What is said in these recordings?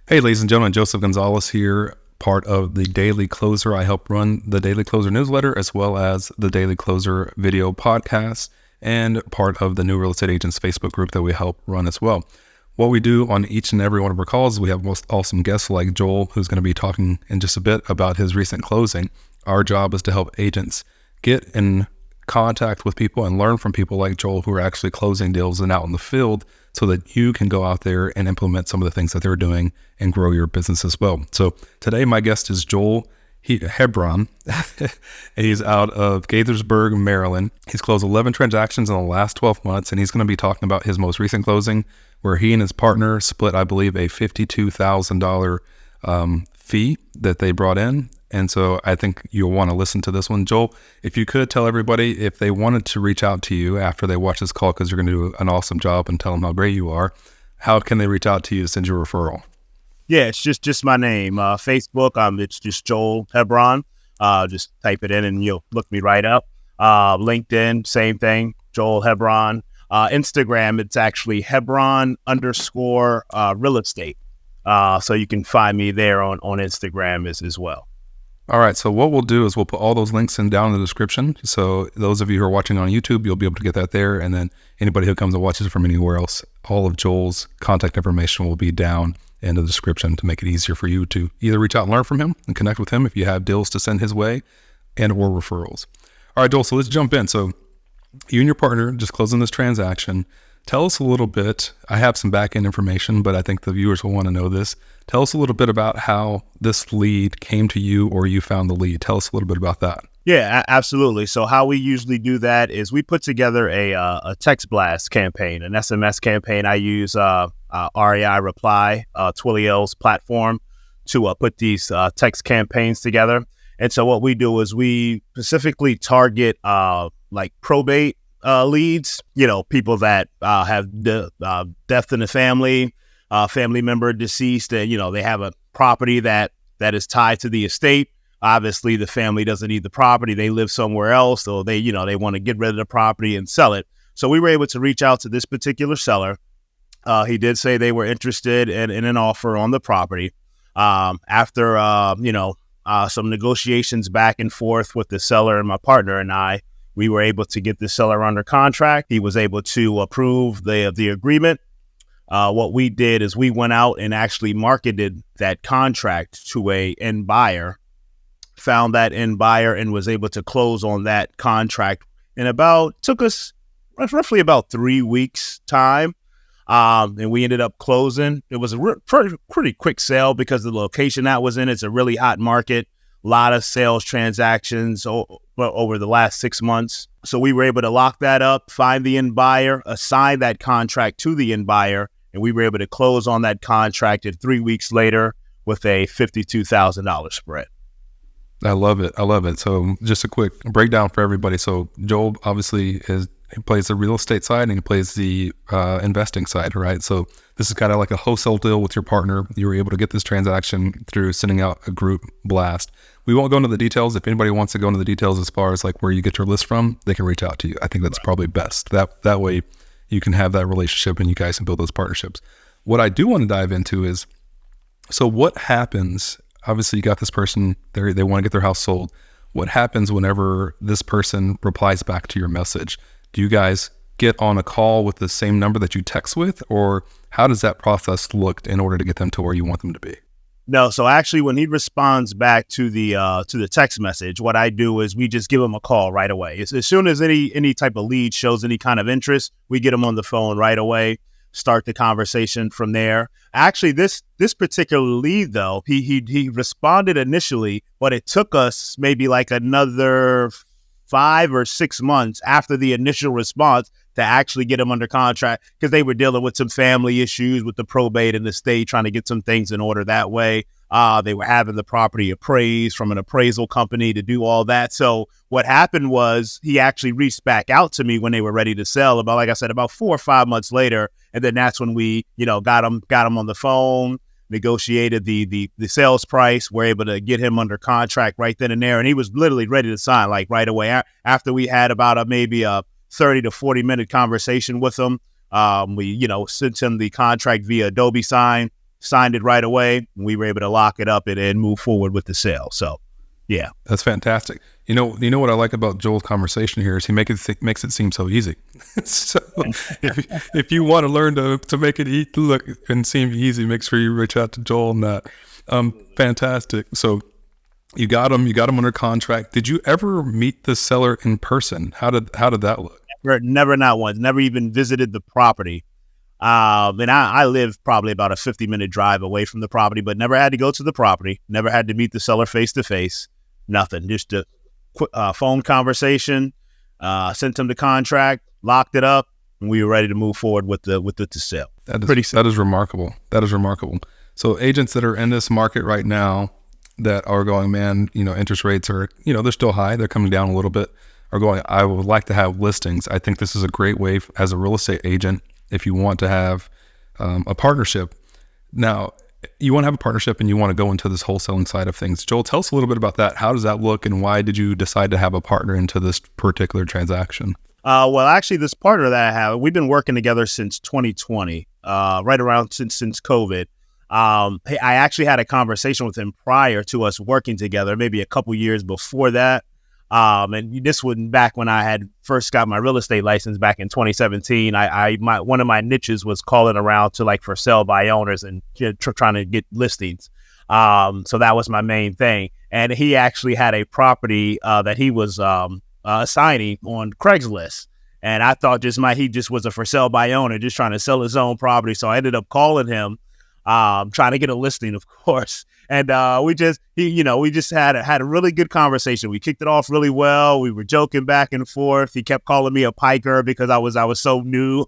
Hey, ladies and gentlemen, Joseph Gonzalez here, part of the Daily Closer. I help run the Daily Closer newsletter as well as the Daily Closer video podcast and part of the New Real Estate Agents Facebook group that we help run as well. What we do on each and every one of our calls is we have most awesome guests like Joel, who's going to be talking in just a bit about his recent closing. Our job is to help agents get in contact with people and learn from people like Joel who are actually closing deals and out in the field so that you can go out there and implement some of the things that they're doing and grow your business as well. So today my guest is Joel Hebron. He's out of Gaithersburg, Maryland. He's closed 11 transactions in the last 12 months, and he's going to be talking about his most recent closing where he and his partner split, I believe, a $52,000 fee that they brought in. And so I think you'll want to listen to this one. Joel, if you could tell everybody if they wanted to reach out to you after they watch this call, because you're going to do an awesome job and tell them how great you are, how can they reach out to you to send you a referral? Yeah, it's just my name. Facebook, it's just Joel Hebron. Just type it in and you'll look me right up. LinkedIn, same thing, Joel Hebron. Instagram, it's actually Hebron_real estate. So you can find me there on Instagram as well. All right. So what we'll do is we'll put all those links down in the description. So those of you who are watching on YouTube, you'll be able to get that there. And then anybody who comes and watches from anywhere else, all of Joel's contact information will be down in the description to make it easier for you to either reach out and learn from him and connect with him if you have deals to send his way and or referrals. All right, Joel, so let's jump in. So you and your partner just closing this transaction. Tell us a little bit. I have some back-end information, but I think the viewers will want to know this. Tell us a little bit about how this lead came to you or you found the lead. Tell us a little bit about that. Yeah, absolutely. So how we usually do that is we put together a text blast campaign, an SMS campaign. I use REI Reply, Twilio's platform to put these text campaigns together. And so what we do is we specifically target like probate leads, people that have death in the family, family member deceased, and, they have a property that is tied to the estate. Obviously, the family doesn't need the property. They live somewhere else. So they want to get rid of the property and sell it. So we were able to reach out to this particular seller. He did say they were interested in an offer on the property. After, some negotiations back and forth with the seller and my partner and I, we were able to get the seller under contract. He was able to approve the agreement. What we did is we went out and actually marketed that contract to a end buyer, found that end buyer, and was able to close on that contract in took us roughly about 3 weeks time. And we ended up closing. It was a pretty quick sale because the location that was in, it's a really hot market, a lot of sales transactions over the last 6 months. So we were able to lock that up, find the end buyer, assign that contract to the end buyer, and we were able to close on that contract 3 weeks later with a $52,000 spread. I love it. So just a quick breakdown for everybody. So Joel obviously he plays the real estate side and he plays the investing side, right? So this is kind of like a wholesale deal with your partner. You were able to get this transaction through sending out a group blast. We won't go into the details. If anybody wants to go into the details as far as like where you get your list from, they can reach out to you. I think that's probably best. That way you can have that relationship and you guys can build those partnerships. What I do want to dive into is, so what happens? Obviously you got this person, they want to get their house sold. What happens whenever this person replies back to your message? Do you guys get on a call with the same number that you text with, or how does that process look in order to get them to where you want them to be? No, so actually when he responds back to the text message, what I do is we just give him a call right away. As soon as any type of lead shows any kind of interest, we get him on the phone right away, start the conversation from there. Actually, this particular lead, though, he responded initially, but it took us maybe like another 5 or 6 months after the initial response to actually get him under contract, because they were dealing with some family issues with the probate and the state, trying to get some things in order that way. They were having the property appraised from an appraisal company to do all that. So what happened was he actually reached back out to me when they were ready to sell, like I said, about 4 or 5 months later. And then that's when we, got him on the phone, negotiated the sales price. We're able to get him under contract right then and there. And he was literally ready to sign like right away. After we had about maybe a 30 to 40 minute conversation with him, we, sent him the contract via Adobe Sign. signed it right away. We were able to lock it up and move forward with the sale. So, yeah. That's fantastic. You know what I like about Joel's conversation here is he makes it seem so easy. So if you want to learn to make it look and seem easy, make sure you reach out to Joel on that. Fantastic. So you got him under contract. Did you ever meet the seller in person? How did that look? Never, not once. Never even visited the property. And I live probably about a 50-minute drive away from the property, but never had to go to the property. Never had to meet the seller face to face. Nothing. Just a quick phone conversation. Sent him the contract, locked it up, and we were ready to move forward with the sale. That is remarkable. That is remarkable. So agents that are in this market right now that are going, man, interest rates are, they're still high. They're coming down a little bit. Are going, I would like to have listings. I think this is a great way as a real estate agent if you want to have a partnership. Now, you want to have a partnership and you want to go into this wholesaling side of things. Joel, tell us a little bit about that. How does that look and why did you decide to have a partner into this particular transaction? Well, actually, this partner that I have, we've been working together since 2020, right around since COVID. I actually had a conversation with him prior to us working together, maybe a couple years before that. And this was back when I had first got my real estate license back in 2017. One of my niches was calling around to like for sale by owners and trying to get listings. So that was my main thing. And he actually had a property that he was assigning on Craigslist. And I thought he just was a for sale by owner, just trying to sell his own property. So I ended up calling him, trying to get a listing, of course. And we just had a really good conversation. We kicked it off really well. We were joking back and forth. He kept calling me a piker because I was so new.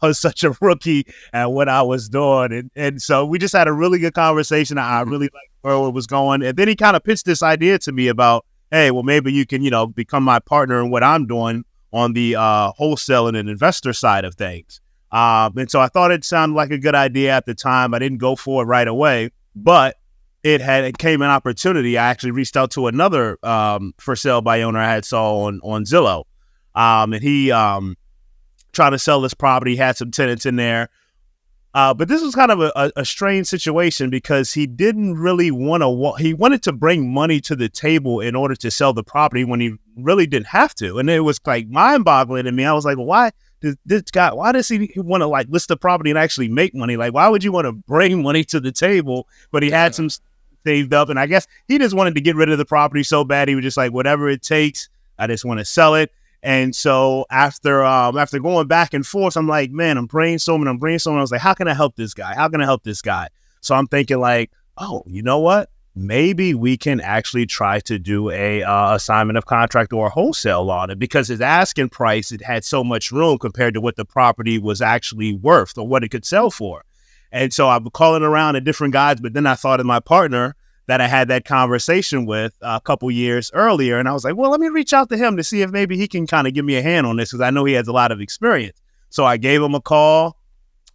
I was such a rookie at what I was doing. And so we just had a really good conversation. I really liked where it was going. And then he kind of pitched this idea to me about, hey, well, maybe you can, become my partner in what I'm doing on the wholesaling and investor side of things. And so I thought it sounded like a good idea at the time. I didn't go for it right away, but it came an opportunity. I actually reached out to another for sale by owner I had saw on Zillow. And he tried to sell this property, had some tenants in there. But this was kind of a strange situation because he didn't really he wanted to bring money to the table in order to sell the property when he really didn't have to. And it was like mind boggling to me. I was like, why does he want to like list the property and actually make money? Like, why would you want to bring money to the table? But he had some saved up, and I guess he just wanted to get rid of the property so bad. He was just like, whatever it takes, I just want to sell it. And so after going back and forth, I'm like, man, I'm brainstorming. I was like, how can I help this guy? So I'm thinking like, oh, you know what? Maybe we can actually try to do a assignment of contract or a wholesale on it, because his asking price, it had so much room compared to what the property was actually worth or what it could sell for. And so I'm calling around at different guys, but then I thought of my partner that I had that conversation with a couple years earlier. And I was like, well, let me reach out to him to see if maybe he can kind of give me a hand on this, because I know he has a lot of experience. So I gave him a call.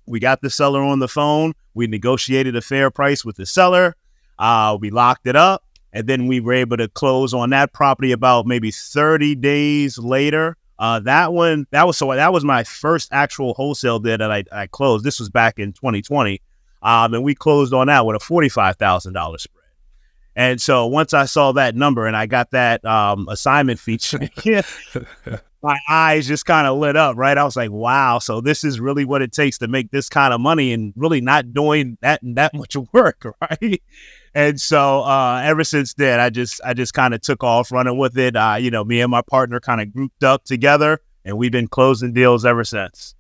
We got the seller on the phone. We negotiated a fair price with the seller. We locked it up, and then we were able to close on that property about maybe 30 days later. That was my first actual wholesale deal that I closed. This was back in 2020. And we closed on that with a $45,000 spread. And so once I saw that number and I got that assignment feature, my eyes just kind of lit up, right? I was like, wow, so this is really what it takes to make this kind of money and really not doing that much work, right? And so ever since then, I just kind of took off running with it. Me and my partner kind of grouped up together, and we've been closing deals ever since.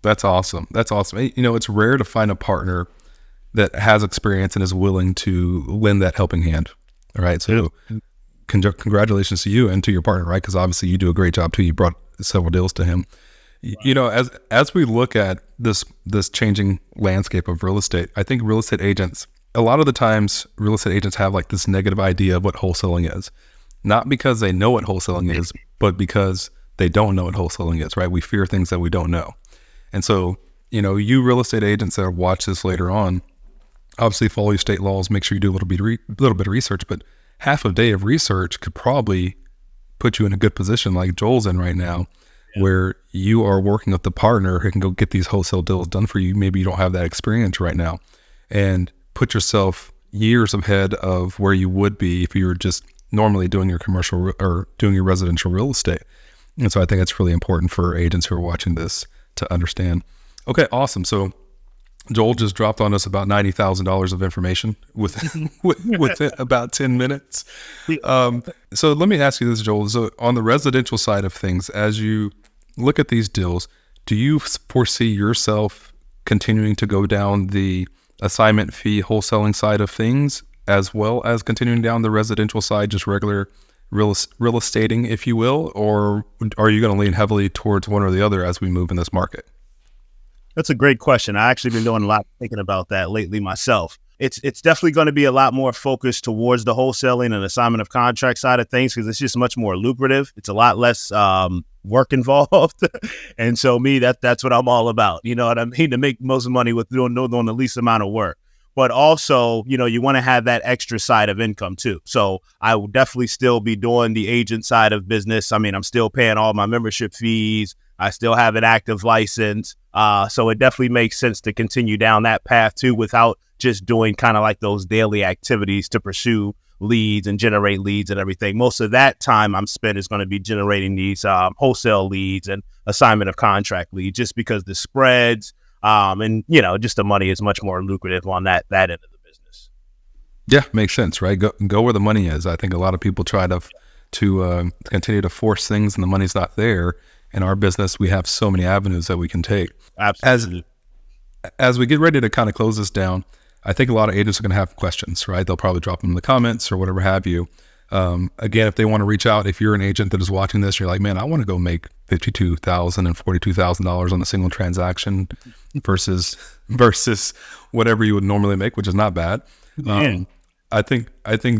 That's awesome. It's rare to find a partner that has experience and is willing to lend that helping hand. All right. So congratulations to you and to your partner, right? Because obviously you do a great job too. You brought several deals to him. Right. As we look at this changing landscape of real estate, I think a lot of the times real estate agents have like this negative idea of what wholesaling is, not because they know what wholesaling is, but because they don't know what wholesaling is, right? We fear things that we don't know. And so, you real estate agents that watch this later on, obviously follow your state laws, make sure you do a little bit of research, but half a day of research could probably put you in a good position like Joel's in right now, where you are working with the partner who can go get these wholesale deals done for you. Maybe you don't have that experience right now. and put yourself years ahead of where you would be if you were just normally doing your commercial or doing your residential real estate. And so I think it's really important for agents who are watching this to understand. Okay, awesome. So Joel just dropped on us about $90,000 of information within about 10 minutes. So let me ask you this, Joel. So on the residential side of things, as you look at these deals, do you foresee yourself continuing to go down the assignment fee wholesaling side of things, as well as continuing down the residential side, just regular real estating, if you will? Or are you going to lean heavily towards one or the other as we move in this market? That's a great question. I actually been doing a lot of thinking about that lately myself. It's definitely going to be a lot more focused towards the wholesaling and assignment of contract side of things because it's just much more lucrative. It's a lot less work involved. And so that's what I'm all about. You know what I mean? To make most money with doing the least amount of work. But also, you want to have that extra side of income too. So I will definitely still be doing the agent side of business. I mean, I'm still paying all my membership fees. I still have an active license. So it definitely makes sense to continue down that path too, without just doing kind of like those daily activities to pursue leads and generate leads and everything. Most of that time I'm spent is going to be generating these wholesale leads and assignment of contract leads, just because the spreads and just the money is much more lucrative on that end of the business. Yeah, makes sense, right? Go where the money is. I think a lot of people try to continue to force things and the money's not there. In our business, we have so many avenues that we can take. Absolutely. As we get ready to kind of close this down, I think a lot of agents are going to have questions, right? They'll probably drop them in the comments or whatever have you. Again, if they want to reach out, if you're an agent that is watching this, you're like, man, I want to go make $52,000 and $42,000 on a single transaction versus whatever you would normally make, which is not bad. I think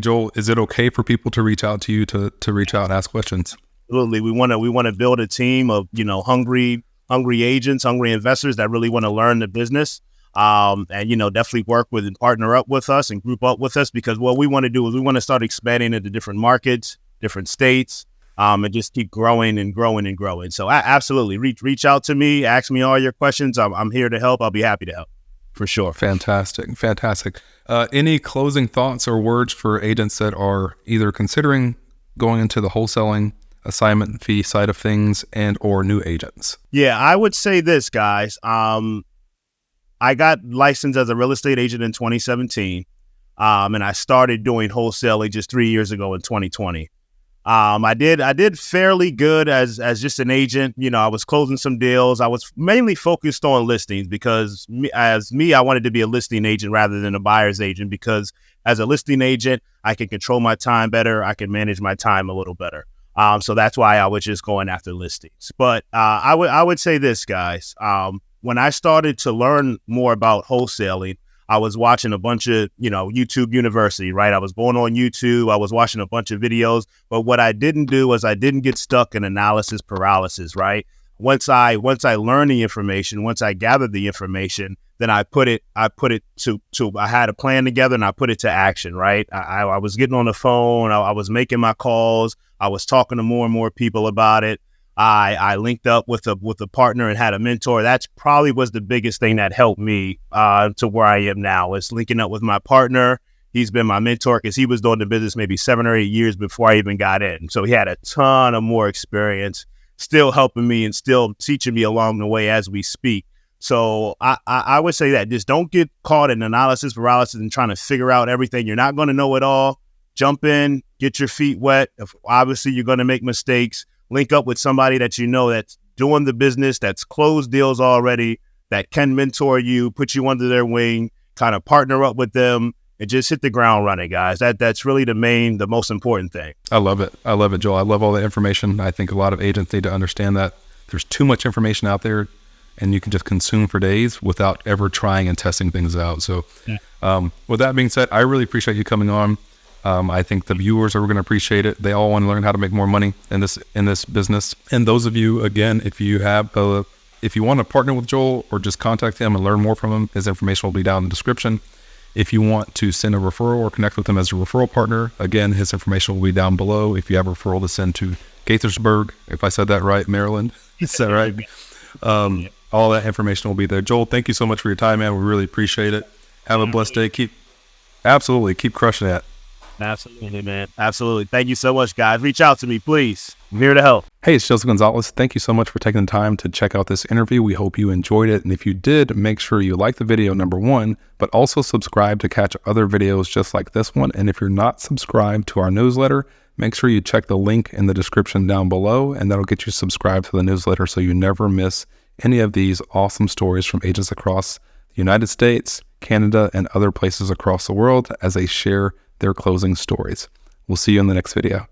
Joel, is it okay for people to reach out to you to reach out and ask questions? Absolutely. We want to build a team of, hungry agents, hungry investors that really want to learn the business. And, definitely work with and partner up with us and group up with us, because what we want to do is we want to start expanding into different markets, different states, and just keep growing and growing and growing. So absolutely reach out to me, ask me all your questions. I'm here to help. I'll be happy to help for sure. Fantastic. Any closing thoughts or words for agents that are either considering going into the wholesaling assignment fee side of things and or new agents? Yeah, I would say this, guys. I got licensed as a real estate agent in 2017, and I started doing wholesaling just 3 years ago in 2020. I did fairly good as just an agent. I was closing some deals. I was mainly focused on listings because I wanted to be a listing agent rather than a buyer's agent, because as a listing agent, I can control my time better. I can manage my time a little better. So that's why I was just going after listings. But I would say this, guys. When I started to learn more about wholesaling, I was watching a bunch of, YouTube University, right? I was going on YouTube. I was watching a bunch of videos. But what I didn't do was I didn't get stuck in analysis paralysis, right? Once I learned the information, once I gathered the information, then I had a plan together and I put it to action, right? I was getting on the phone. I was making my calls. I was talking to more and more people about it. I linked up with a partner and had a mentor. That's probably was the biggest thing that helped me to where I am now, is linking up with my partner. He's been my mentor because he was doing the business maybe 7 or 8 years before I even got in. So he had a ton of more experience, still helping me and still teaching me along the way as we speak. So I would say that just don't get caught in analysis paralysis and trying to figure out everything. You're not going to know it all. Jump in, get your feet wet. Obviously, you're going to make mistakes. Link up with somebody that that's doing the business, that's closed deals already, that can mentor you, put you under their wing, kind of partner up with them, and just hit the ground running, guys. That's really the most important thing. I love it, Joel. I love all the information. I think a lot of agents need to understand that there's too much information out there, and you can just consume for days without ever trying and testing things out. So, with that being said, I really appreciate you coming on. I think the viewers are going to appreciate it. They all want to learn how to make more money in this business. And those of you, again, if you want to partner with Joel or just contact him and learn more from him, his information will be down in the description. If you want to send a referral or connect with him as a referral partner, again, his information will be down below. If you have a referral to send to Gaithersburg, if I said that right, Maryland, is that right? All that information will be there. Joel, thank you so much for your time, man. We really appreciate it. Have a blessed day. Keep crushing it. Absolutely, man. Absolutely. Thank you so much, guys. Reach out to me, please. I'm here to help. Hey, it's Joseph Gonzalez. Thank you so much for taking the time to check out this interview. We hope you enjoyed it. And if you did, make sure you like the video, number one, but also subscribe to catch other videos just like this one. And if you're not subscribed to our newsletter, make sure you check the link in the description down below, and that'll get you subscribed to the newsletter so you never miss any of these awesome stories from agents across the United States, Canada, and other places across the world as they share their closing stories. We'll see you in the next video.